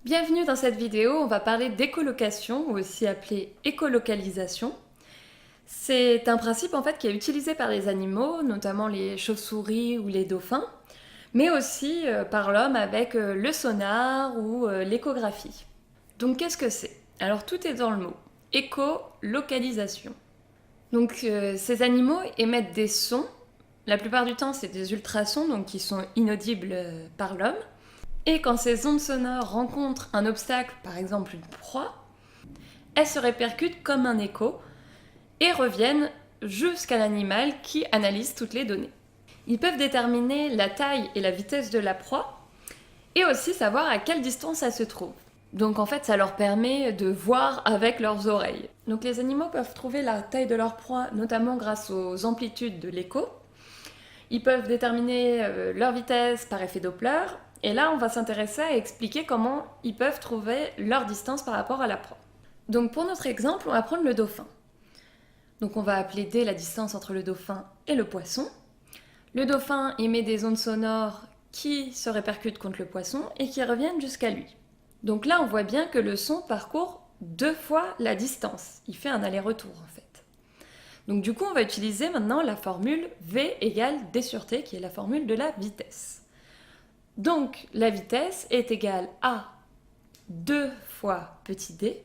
Bienvenue dans cette vidéo, on va parler d'écolocation, ou aussi appelée écolocalisation. C'est un principe en fait qui est utilisé par les animaux, notamment les chauves-souris ou les dauphins, mais aussi par l'homme avec le sonar ou l'échographie. Donc qu'est-ce que c'est? Alors tout est dans le mot, écolocalisation. Donc ces animaux émettent des sons, la plupart du temps c'est des ultrasons, donc qui sont inaudibles par l'homme. Et quand ces ondes sonores rencontrent un obstacle, par exemple une proie, elles se répercutent comme un écho et reviennent jusqu'à l'animal qui analyse toutes les données. Ils peuvent déterminer la taille et la vitesse de la proie et aussi savoir à quelle distance elle se trouve. Donc en fait, ça leur permet de voir avec leurs oreilles. Donc les animaux peuvent trouver la taille de leur proie notamment grâce aux amplitudes de l'écho. Ils peuvent déterminer leur vitesse par effet Doppler. Et là, on va s'intéresser à expliquer comment ils peuvent trouver leur distance par rapport à la proie. Donc pour notre exemple, on va prendre le dauphin. Donc on va appeler D la distance entre le dauphin et le poisson. Le dauphin émet des ondes sonores qui se répercutent contre le poisson et qui reviennent jusqu'à lui. Donc là, on voit bien que le son parcourt 2 fois la distance. Il fait un aller-retour en fait. Donc du coup, on va utiliser maintenant la formule V égale D sur T, qui est la formule de la vitesse. Donc la vitesse est égale à 2 fois petit d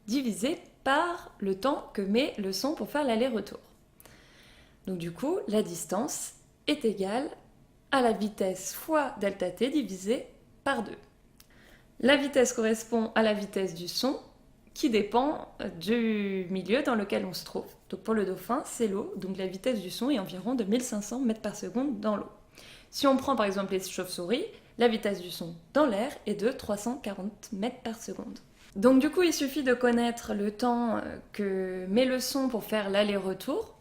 divisé par le temps que met le son pour faire l'aller-retour. Donc du coup, la distance est égale à la vitesse fois delta t divisé par 2. La vitesse correspond à la vitesse du son qui dépend du milieu dans lequel on se trouve. Donc pour le dauphin, c'est l'eau, donc la vitesse du son est environ de 1500 mètres par seconde dans l'eau. Si on prend par exemple les chauves-souris, la vitesse du son dans l'air est de 340 mètres par seconde. Donc du coup, il suffit de connaître le temps que met le son pour faire l'aller-retour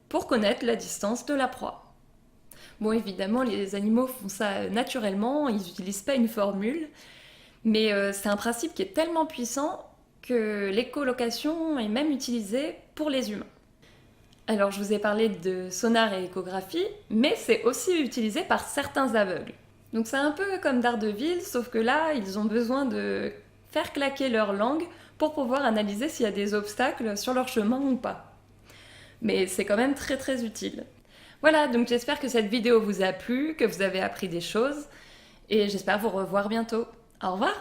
pour connaître la distance de la proie. Bon, évidemment, les animaux font ça naturellement, ils n'utilisent pas une formule, mais c'est un principe qui est tellement puissant que l'écholocation est même utilisée pour les humains. Alors je vous ai parlé de sonar et échographie, mais c'est aussi utilisé par certains aveugles. Donc c'est un peu comme Daredevil, sauf que là, ils ont besoin de faire claquer leur langue pour pouvoir analyser s'il y a des obstacles sur leur chemin ou pas. Mais c'est quand même très très utile. Voilà, donc j'espère que cette vidéo vous a plu, que vous avez appris des choses, et j'espère vous revoir bientôt. Au revoir!